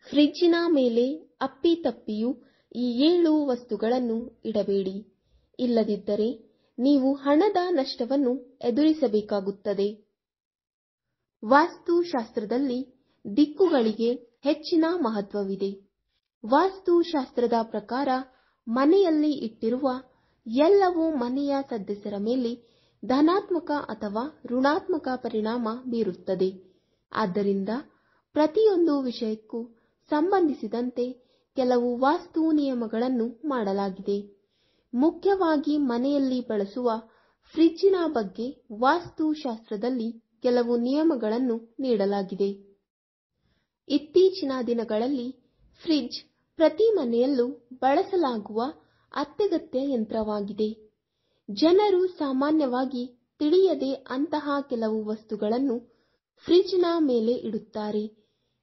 ಫ್ರಿಜ್ಜಿನ ಮೇಲೆ ಅಪ್ಪಿತಪ್ಪಿಯೂ ಈ 7 ವಸ್ತುಗಳನ್ನು ಇಡಬೇಡಿ. ಇಲ್ಲದಿದ್ದರೆ ನೀವು ಹಣದ ನಷ್ಟವನ್ನು ಎದುರಿಸಬೇಕಾಗುತ್ತದೆ. ವಾಸ್ತುಶಾಸ್ತ್ರದಲ್ಲಿ ದಿಕ್ಕುಗಳಿಗೆ ಹೆಚ್ಚಿನ ಮಹತ್ವವಿದೆ. ವಾಸ್ತುಶಾಸ್ತ್ರದ ಪ್ರಕಾರ ಮನೆಯಲ್ಲಿ ಇಟ್ಟಿರುವ ಎಲ್ಲವೂ ಮನೆಯ ಸದಸ್ಯರ ಮೇಲೆ ಧನಾತ್ಮಕ ಅಥವಾ ಋಣಾತ್ಮಕ ಪರಿಣಾಮ ಬೀರುತ್ತದೆ. ಆದ್ದರಿಂದ ಪ್ರತಿಯೊಂದು ವಿಷಯಕ್ಕೂ ಸಂಬಂಧಿಸಿದಂತೆ ಕೆಲವು ವಾಸ್ತು ನಿಯಮಗಳನ್ನು ಮಾಡಲಾಗಿದೆ. ಮುಖ್ಯವಾಗಿ ಮನೆಯಲ್ಲಿ ಬಳಸುವ ಫ್ರಿಜ್ಜಿನ ಬಗ್ಗೆ ವಾಸ್ತುಶಾಸ್ತ್ರದಲ್ಲಿ ಕೆಲವು ನಿಯಮಗಳನ್ನು ನೀಡಲಾಗಿದೆ. ಇತ್ತೀಚಿನ ದಿನಗಳಲ್ಲಿ ಫ್ರಿಜ್ ಪ್ರತಿ ಮನೆಯಲ್ಲೂ ಬಳಸಲಾಗುವ ಅತ್ಯಗತ್ಯ ಯಂತ್ರವಾಗಿದೆ. ಜನರು ಸಾಮಾನ್ಯವಾಗಿ ತಿಳಿಯದೆ ಅಂತಹ ಕೆಲವು ವಸ್ತುಗಳನ್ನು ಫ್ರಿಜ್ನ ಮೇಲೆ ಇಡುತ್ತಾರೆ.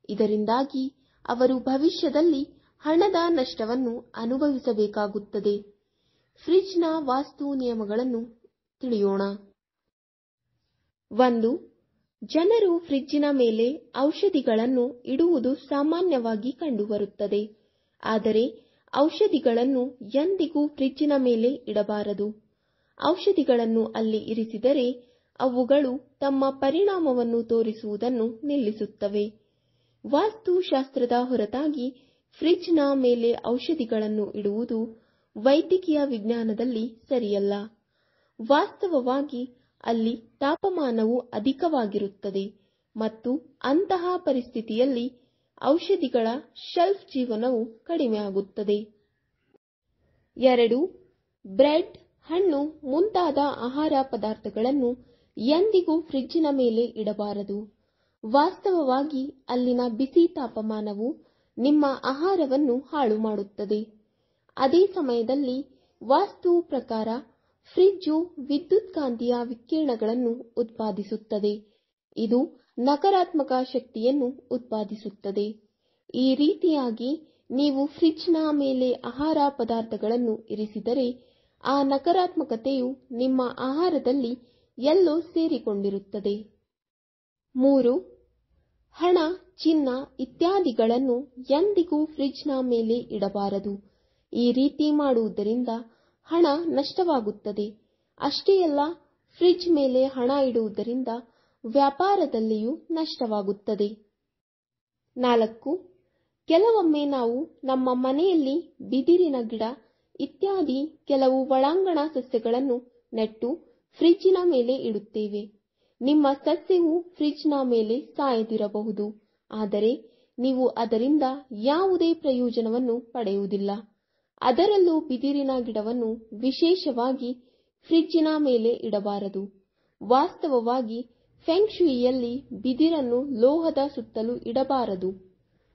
ಇದರಿಂದಾಗಿ ಅವರು ಭವಿಷ್ಯದಲ್ಲಿ ಹಣದ ನಷ್ಟವನ್ನು ಅನುಭವಿಸಬೇಕಾಗುತ್ತದೆ. ಫ್ರಿಜ್ನ ವಾಸ್ತು ನಿಯಮಗಳನ್ನು ತಿಳಿಯೋಣ. 1. ಜನರು ಫ್ರಿಜ್ಜಿನ ಮೇಲೆ ಔಷಧಿಗಳನ್ನು ಇಡುವುದು ಸಾಮಾನ್ಯವಾಗಿ ಕಂಡುಬರುತ್ತದೆ. ಆದರೆ ಔಷಧಿಗಳನ್ನು ಎಂದಿಗೂ ಫ್ರಿಜ್ಜಿನ ಮೇಲೆ ಇಡಬಾರದು. ಔಷಧಿಗಳನ್ನು ಅಲ್ಲಿ ಇರಿಸಿದರೆ ಅವುಗಳು ತಮ್ಮ ಪರಿಣಾಮವನ್ನು ತೋರಿಸುವುದನ್ನು ನಿಲ್ಲಿಸುತ್ತವೆ. ವಾಸ್ತುಶಾಸ್ತ್ರದ ಹೊರತಾಗಿ ಫ್ರಿಜ್ನ ಮೇಲೆ ಔಷಧಿಗಳನ್ನು ಇಡುವುದು ವೈದ್ಯಕೀಯ ವಿಜ್ಞಾನದಲ್ಲಿ ಸರಿಯಲ್ಲ. ವಾಸ್ತವವಾಗಿ ಅಲ್ಲಿ ತಾಪಮಾನವು ಅಧಿಕವಾಗಿರುತ್ತದೆ ಮತ್ತು ಅಂತಹ ಪರಿಸ್ಥಿತಿಯಲ್ಲಿ ಔಷಧಿಗಳ ಶೆಲ್ಫ್ ಜೀವನವು ಕಡಿಮೆಯಾಗುತ್ತದೆ. 2. ಬ್ರೆಡ್, ಹಣ್ಣು ಮುಂತಾದ ಆಹಾರ ಪದಾರ್ಥಗಳನ್ನು ಎಂದಿಗೂ ಫ್ರಿಜ್ಜಿನ ಮೇಲೆ ಇಡಬಾರದು. ವಾಸ್ತವವಾಗಿ ಅಲ್ಲಿನ ಬಿಸಿ ತಾಪಮಾನವು ನಿಮ್ಮ ಆಹಾರವನ್ನು ಹಾಳು ಮಾಡುತ್ತದೆ. ಅದೇ ಸಮಯದಲ್ಲಿ ವಾಸ್ತು ಪ್ರಕಾರ ಫ್ರಿಜ್ಜು ವಿದ್ಯುತ್ಕಾಂತೀಯ ವಿಕಿರಣಗಳನ್ನು ಉತ್ಪಾದಿಸುತ್ತದೆ. ಇದು ನಕಾರಾತ್ಮಕ ಶಕ್ತಿಯನ್ನು ಉತ್ಪಾದಿಸುತ್ತದೆ. ಈ ರೀತಿಯಾಗಿ ನೀವು ಫ್ರಿಜ್ನ ಮೇಲೆ ಆಹಾರ ಪದಾರ್ಥಗಳನ್ನು ಇರಿಸಿದರೆ ಆ ನಕಾರಾತ್ಮಕತೆಯು ನಿಮ್ಮ ಆಹಾರದಲ್ಲಿ ಎಲ್ಲೋ ಸೇರಿಕೊಂಡಿರುತ್ತದೆ. 3. ಹಣ, ಚಿನ್ನ ಇತ್ಯಾದಿಗಳನ್ನು ಎಂದಿಗೂ ಫ್ರಿಜ್ನ ಮೇಲೆ ಇಡಬಾರದು. ಈ ರೀತಿ ಮಾಡುವುದರಿಂದ ಹಣ ನಷ್ಟವಾಗುತ್ತದೆ. ಅಷ್ಟೇ ಅಲ್ಲ, ಫ್ರಿಜ್ ಮೇಲೆ ಹಣ ಇಡುವುದರಿಂದ ವ್ಯಾಪಾರದಲ್ಲಿಯೂ ನಷ್ಟವಾಗುತ್ತದೆ. 4. ಕೆಲವೊಮ್ಮೆ ನಾವು ನಮ್ಮ ಮನೆಯಲ್ಲಿ ಬಿದಿರಿನ ಗಿಡ ಇತ್ಯಾದಿ ಕೆಲವು ಒಳಾಂಗಣ ಸಸ್ಯಗಳನ್ನು ನೆಟ್ಟು ಫ್ರಿಜ್ಜಿನ ಮೇಲೆ ಇಡುತ್ತೇವೆ. ನಿಮ್ಮ ಸಸ್ಯವು ಫ್ರಿಜ್ನ ಮೇಲೆ ಸಾಯದಿರಬಹುದು, ಆದರೆ ನೀವು ಅದರಿಂದ ಯಾವುದೇ ಪ್ರಯೋಜನವನ್ನು ಪಡೆಯುವುದಿಲ್ಲ. ಅದರಲ್ಲೂ ಬಿದಿರಿನ ಗಿಡವನ್ನು ವಿಶೇಷವಾಗಿ ಫ್ರಿಜ್ಜಿನ ಮೇಲೆ ಇಡಬಾರದು. ವಾಸ್ತವವಾಗಿ ಫೆಂಗ್ ಶೂಯಿಯಲ್ಲಿ ಬಿದಿರನ್ನು ಲೋಹದ ಸುತ್ತಲೂ ಇಡಬಾರದು,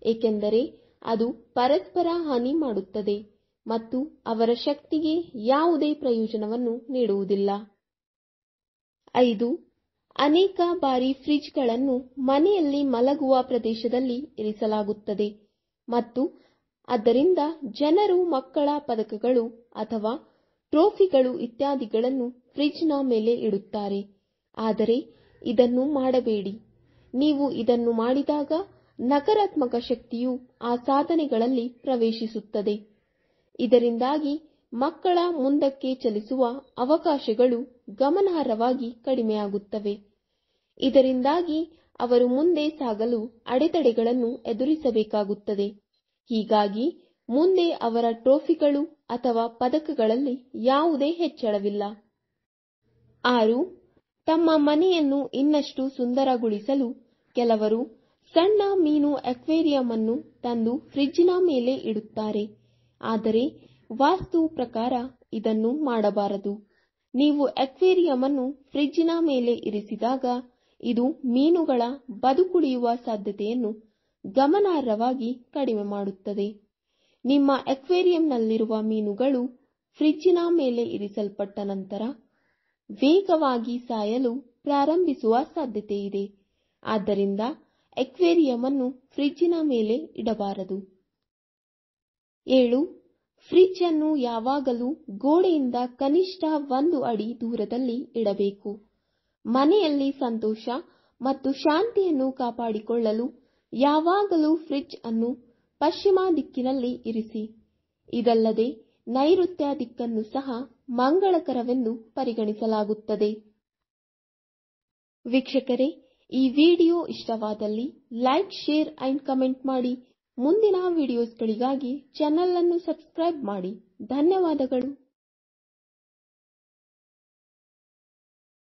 ಏಕೆಂದರೆ ಅದು ಪರಸ್ಪರ ಹಾನಿ ಮಾಡುತ್ತದೆ ಮತ್ತು ಅವರ ಶಕ್ತಿಗೆ ಯಾವುದೇ ಪ್ರಯೋಜನವನ್ನು ನೀಡುವುದಿಲ್ಲ. 5. ಅನೇಕ ಬಾರಿ ಫ್ರಿಜ್ಗಳನ್ನು ಮನೆಯಲ್ಲಿ ಮಲಗುವ ಪ್ರದೇಶದಲ್ಲಿ ಇರಿಸಲಾಗುತ್ತದೆ ಮತ್ತು ಆದ್ದರಿಂದ ಜನರು ಮಕ್ಕಳ ಪದಕಗಳು ಅಥವಾ ಟ್ರೋಫಿಗಳು ಇತ್ಯಾದಿಗಳನ್ನು ಫ್ರಿಜ್ನ ಮೇಲೆ ಇಡುತ್ತಾರೆ. ಆದರೆ ಇದನ್ನು ಮಾಡಬೇಡಿ. ನೀವು ಇದನ್ನು ಮಾಡಿದಾಗ ನಕಾರಾತ್ಮಕ ಶಕ್ತಿಯು ಆ ಸಾಧನೆಗಳಲ್ಲಿ ಪ್ರವೇಶಿಸುತ್ತದೆ. ಇದರಿಂದಾಗಿ ಮಕ್ಕಳ ಮುಂದಕ್ಕೆ ಚಲಿಸುವ ಅವಕಾಶಗಳು ಗಮನಾರ್ಹವಾಗಿ ಕಡಿಮೆಯಾಗುತ್ತವೆ. ಇದರಿಂದಾಗಿ ಅವರು ಮುಂದೆ ಸಾಗಲು ಅಡೆತಡೆಗಳನ್ನು ಎದುರಿಸಬೇಕಾಗುತ್ತದೆ. ಹೀಗಾಗಿ ಮುಂದೆ ಅವರ ಟ್ರೋಫಿಗಳು ಅಥವಾ ಪದಕಗಳಲ್ಲಿ ಯಾವುದೇ ಹೆಚ್ಚಳವಿಲ್ಲ. 6. ತಮ್ಮ ಮನೆಯನ್ನು ಇನ್ನಷ್ಟು ಸುಂದರಗೊಳಿಸಲು ಕೆಲವರು ಸಣ್ಣ ಮೀನು ಅಕ್ವೇರಿಯಂ ಅನ್ನು ತಂದು ಫ್ರಿಜ್ಜಿನ ಮೇಲೆ ಇಡುತ್ತಾರೆ. ಆದರೆ ವಾಸ್ತು ಪ್ರಕಾರ ಇದನ್ನು ಮಾಡಬಾರದು. ನೀವು ಅಕ್ವೇರಿಯಂ ಅನ್ನು ಫ್ರಿಜ್ಜಿನ ಮೇಲೆ ಇರಿಸಿದಾಗ ಇದು ಮೀನುಗಳ ಬದುಕುಳಿಯುವ ಸಾಧ್ಯತೆಯನ್ನು ಗಮನಾರ್ಹವಾಗಿ ಕಡಿಮೆ ಮಾಡುತ್ತದೆ. ನಿಮ್ಮ ಅಕ್ವೇರಿಯಂನಲ್ಲಿರುವ ಮೀನುಗಳು ಫ್ರಿಜ್ಜಿನ ಮೇಲೆ ಇರಿಸಲ್ಪಟ್ಟ ನಂತರ ವೇಗವಾಗಿ ಸಾಯಲು ಪ್ರಾರಂಭಿಸುವ ಸಾಧ್ಯತೆಯಿದೆ. ಆದ್ದರಿಂದ ಅಕ್ವೇರಿಯಂ ಅನ್ನು ಫ್ರಿಜ್ಜಿನ ಮೇಲೆ ಇಡಬಾರದು. 7. ಫ್ರಿಜ್ ಅನ್ನು ಯಾವಾಗಲೂ ಗೋಡೆಯಿಂದ ಕನಿಷ್ಠ 1 ಅಡಿ ದೂರದಲ್ಲಿ ಇಡಬೇಕು. ಮನೆಯಲ್ಲಿ ಸಂತೋಷ ಮತ್ತು ಶಾಂತಿಯನ್ನು ಕಾಪಾಡಿಕೊಳ್ಳಲು ಯಾವಾಗಲೂ ಫ್ರಿಜ್ ಅನ್ನು ಪಶ್ಚಿಮ ದಿಕ್ಕಿನಲ್ಲಿ ಇರಿಸಿ. ಇದಲ್ಲದೆ ನೈಋತ್ಯ ದಿಕ್ಕನ್ನು ಸಹ ಮಂಗಳಕರವೆಂದು ಪರಿಗಣಿಸಲಾಗುತ್ತದೆ. ವೀಕ್ಷಕರೇ, ಈ ವಿಡಿಯೋ ಇಷ್ಟವಾದಲ್ಲಿ ಲೈಕ್, ಶೇರ್ ಅಂಡ್ ಕಮೆಂಟ್ ಮಾಡಿ. ಮುಂದಿನ ವಿಡಿಯೋಸ್ಗಳಿಗಾಗಿ ಚಾನೆಲ್ ಅನ್ನು ಸಬ್ಸ್ಕ್ರೈಬ್ ಮಾಡಿ. ಧನ್ಯವಾದಗಳು.